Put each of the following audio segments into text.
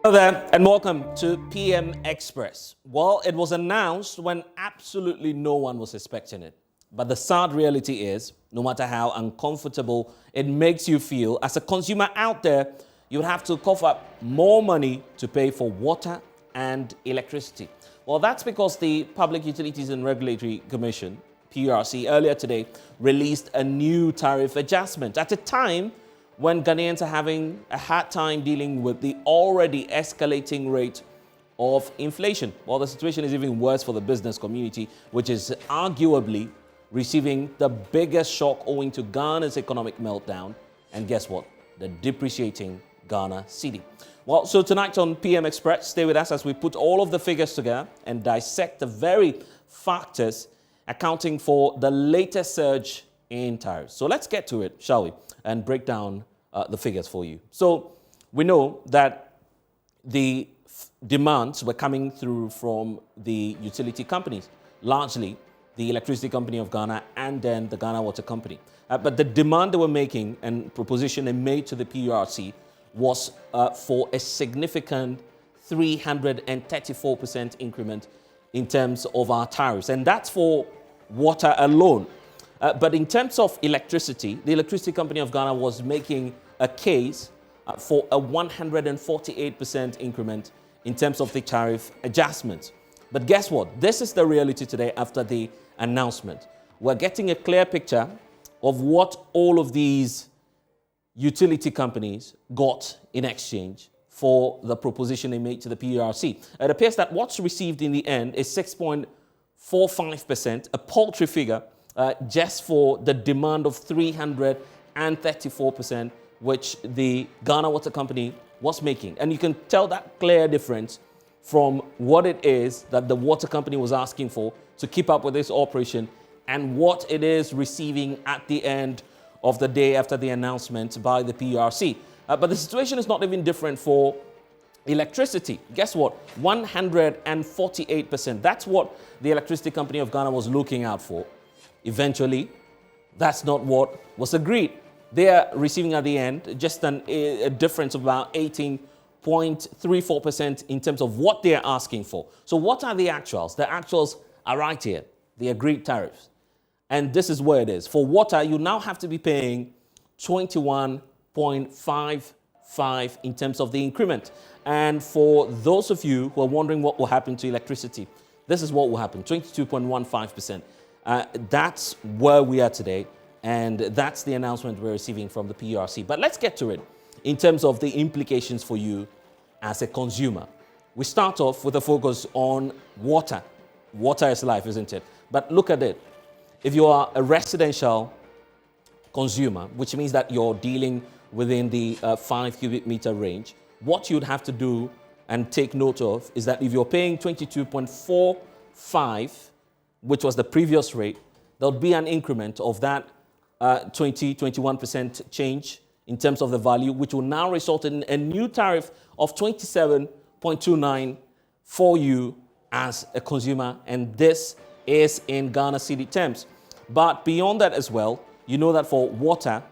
Hello there, and welcome to PM Express. Well, it was announced when absolutely no one was expecting it. But the sad reality is, no matter how uncomfortable it makes you feel, as a consumer out there, you would have to cough up more money to pay for water and electricity. Well, that's because the Public Utilities and Regulatory Commission, PURC, earlier today released a new tariff adjustment at a time when Ghanaians are having a hard time dealing with the already escalating rate of inflation. Well, the situation is even worse for the business community, which is arguably receiving the biggest shock owing to Ghana's economic meltdown. And guess what? The depreciating Ghana cedi. Well, so tonight on PM Express, stay with us as we put all of the figures together and dissect the very factors accounting for the latest surge in tariffs. So let's get to it, shall we? And break down the figures for you. So we know that the demands were coming through from the utility companies, largely the Electricity Company of Ghana and then the Ghana Water Company. But the demand they were making and proposition they made to the PURC was for a significant 334% increment in terms of our tariffs. And that's for water alone. But in terms of electricity, the Electricity Company of Ghana was making a case for a 148% increment in terms of the tariff adjustments. But guess what? This is the reality today after the announcement. We're getting a clear picture of what all of these utility companies got in exchange for the proposition they made to the PURC. It appears that what's received in the end is 6.45%, a paltry figure, just for the demand of 334%, which the Ghana Water Company was making. And you can tell that clear difference from what it is that the water company was asking for to keep up with this operation and what it is receiving at the end of the day after the announcement by the PURC. But the situation is not even different for electricity. Guess what? 148%. That's what the Electricity Company of Ghana was looking out for. Eventually, that's not what was agreed. They are receiving at the end just a difference of about 18.34% in terms of what they are asking for. So what are the actuals? The actuals are right here, the agreed tariffs. And this is where it is. For water, you now have to be paying 21.55 in terms of the increment. And for those of you who are wondering what will happen to electricity, this is what will happen, 22.15%. That's where we are today, and that's the announcement we're receiving from the PURC. But let's get to it in terms of the implications for you as a consumer. We start off with a focus on water. Water is life, isn't it? But look at it. If you are a residential consumer, which means that you're dealing within the 5 cubic meter range, what you'd have to do and take note of is that if you're paying 22.45, which was the previous rate, there'll be an increment of that 21% change in terms of the value, which will now result in a new tariff of 27.29 for you as a consumer. And this is in Ghana cedi terms. But beyond that as well, you know that for water,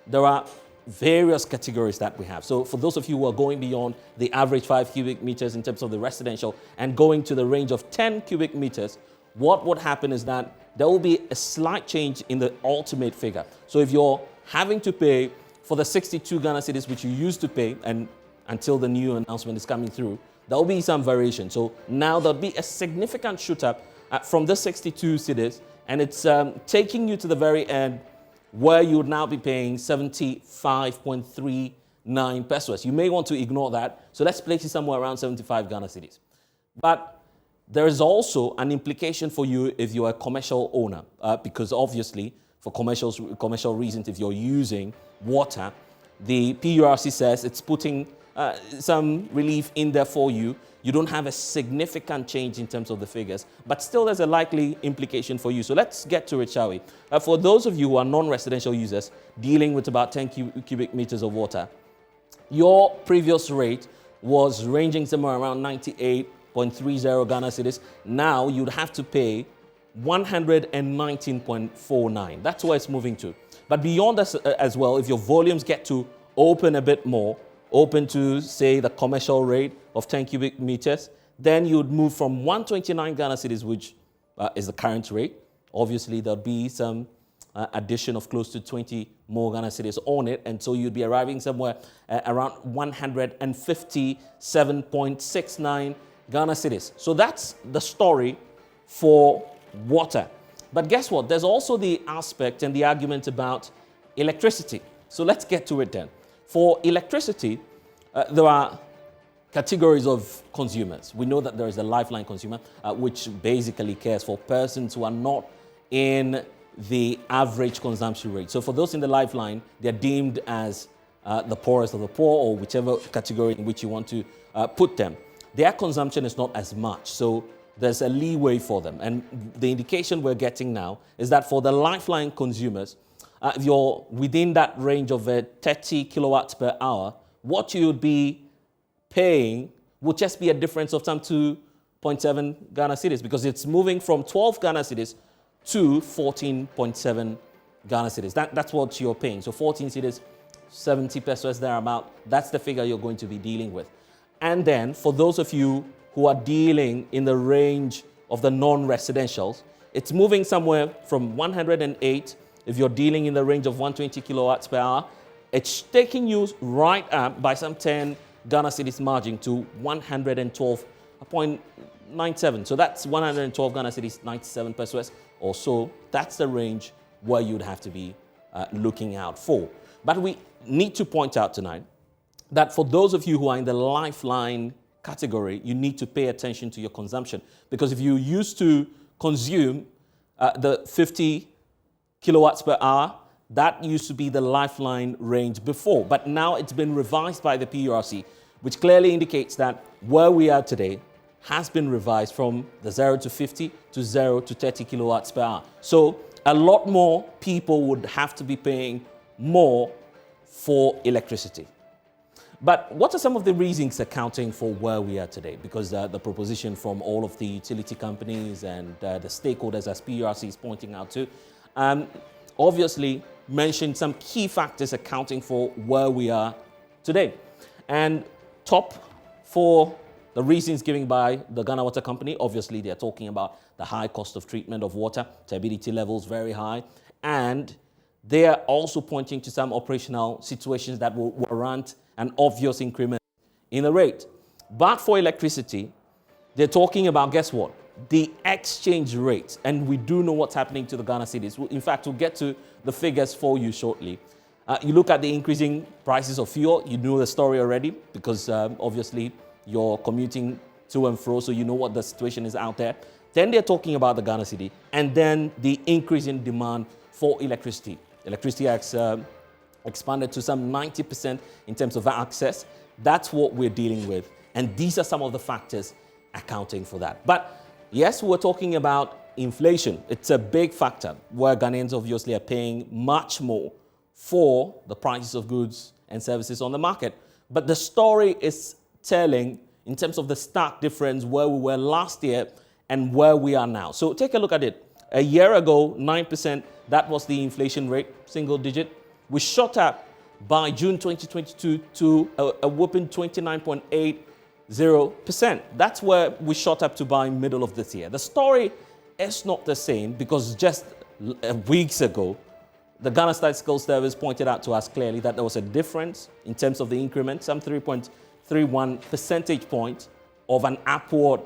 there are various categories that we have. So for those of you who are going beyond the average 5 cubic meters in terms of the residential and going to the range of 10 cubic meters, what would happen is that there will be a slight change in the ultimate figure. So if you're having to pay for the 62 Ghana cedis, which you used to pay, and until the new announcement is coming through, there will be some variation. So now there'll be a significant shoot up from the 62 cedis, and it's taking you to the very end where you would now be paying 75.39 pesos. You may want to ignore that. So let's place it somewhere around 75 Ghana cedis. But there is also an implication for you if you're a commercial owner, because obviously for commercial reasons, if you're using water, the PURC says it's putting some relief in there for you. You don't have a significant change in terms of the figures, but still there's a likely implication for you. So let's get to it, shall we? For those of you who are non-residential users dealing with about 10 cubic meters of water, your previous rate was ranging somewhere around 98.30 Ghana cedis. Now you'd have to pay 119.49. That's where it's moving to. But beyond this as well, if your volumes get to open a bit more, open to, say, the commercial rate of 10 cubic meters, then you'd move from 129 Ghana cedis, which is the current rate. Obviously, there'll be some addition of close to 20 more Ghana cedis on it, and so you'd be arriving somewhere around 157.69 Ghana cedis. So that's the story for water. But guess what? There's also the aspect and the argument about electricity. So let's get to it then. For electricity, there are categories of consumers. We know that there is a lifeline consumer, which basically cares for persons who are not in the average consumption rate. So for those in the lifeline, they're deemed as the poorest of the poor, or whichever category in which you want to put them. Their consumption is not as much, so there's a leeway for them. And the indication we're getting now is that for the lifeline consumers, if you're within that range of 30 kilowatts per hour, what you would be paying would just be a difference of some 2.7 Ghana cedis, because it's moving from 12 Ghana cedis to 14.7 Ghana cedis. That's what you're paying. So 14 cedis, 70 pesos thereabout. That's the figure you're going to be dealing with. And then for those of you who are dealing in the range of the non-residentials, it's moving somewhere from 108. If you're dealing in the range of 120 kilowatts per hour, it's taking you right up by some 10 Ghana cedis margin to 112.97. So that's 112 Ghana cedis, 97 pesos or so. That's the range where you'd have to be looking out for. But we need to point out tonight that for those of you who are in the lifeline category, you need to pay attention to your consumption. Because if you used to consume the 50 kilowatts per hour, that used to be the lifeline range before. But now it's been revised by the PURC, which clearly indicates that where we are today has been revised from the 0 to 50 to 0 to 30 kilowatts per hour. So a lot more people would have to be paying more for electricity. But what are some of the reasons accounting for where we are today? Because the proposition from all of the utility companies and the stakeholders, as PURC is pointing out to, obviously mentioned some key factors accounting for where we are today. And top for the reasons given by the Ghana Water Company, obviously they're talking about the high cost of treatment of water, turbidity levels very high, and they are also pointing to some operational situations that will warrant an obvious increment in the rate. But for electricity, they're talking about, guess what? The exchange rate. And we do know what's happening to the Ghana cedis. In fact, we'll get to the figures for you shortly. You look at the increasing prices of fuel. You know the story already, because obviously you're commuting to and fro, so you know what the situation is out there. Then they're talking about the Ghana cedi, and then the increase in demand for electricity. Electricity has expanded to some 90% in terms of access. That's what we're dealing with. And these are some of the factors accounting for that. But yes, we're talking about inflation. It's a big factor where Ghanaians obviously are paying much more for the prices of goods and services on the market. But the story is telling in terms of the stark difference where we were last year and where we are now. So take a look at it. A year ago, 9%, that was the inflation rate, single digit. We shot up by June 2022 to a whopping 29.80%. That's where we shot up to by middle of this year. The story is not the same, because just weeks ago, the Ghana Statistical Service pointed out to us clearly that there was a difference in terms of the increment, some 3.31 percentage points of an upward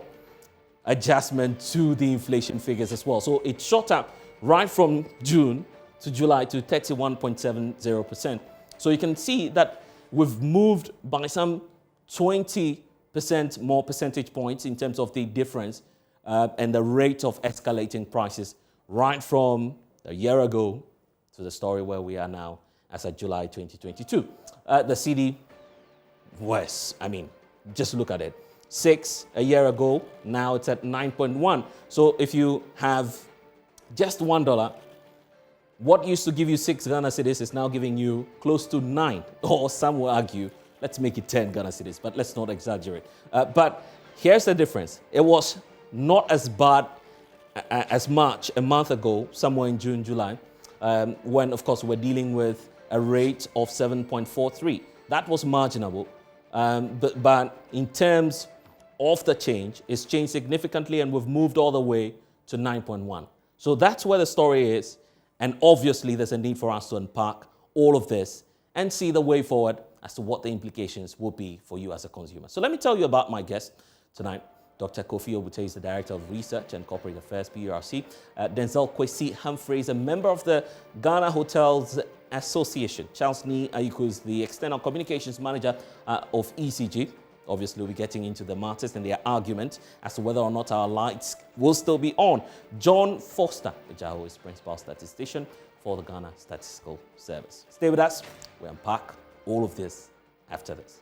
adjustment to the inflation figures as well. So it shot up right from June to July to 31.70%. So you can see that we've moved by some 20% more percentage points in terms of the difference and the rate of escalating prices right from a year ago to the story where we are now as of July 2022. The cedi was, just look at it. 6 a year ago, now it's at 9.1. So if you have just $1, what used to give you 6 Ghana cedis is now giving you close to 9, or some will argue, let's make it 10 Ghana cedis, but let's not exaggerate. But here's the difference. It was not as bad as much a month ago, somewhere in June, July, when, of course, we're dealing with a rate of 7.43. That was marginal, but in terms of the change, it's changed significantly, and we've moved all the way to 9.1. So that's where the story is, and obviously there's a need for us to unpack all of this and see the way forward as to what the implications will be for you as a consumer. So let me tell you about my guest tonight. Dr. Kofi Obute is the Director of Research and Corporate Affairs, PURC. Denzel Kwesi Humphrey is a member of the Ghana Hotels Association. Charles Ni Ayuku is the External Communications Manager of ECG. Obviously, we'll be getting into the matters and their argument as to whether or not our lights will still be on. John Foster, Ejaho, is Principal Statistician for the Ghana Statistical Service. Stay with us. We unpack all of this after this.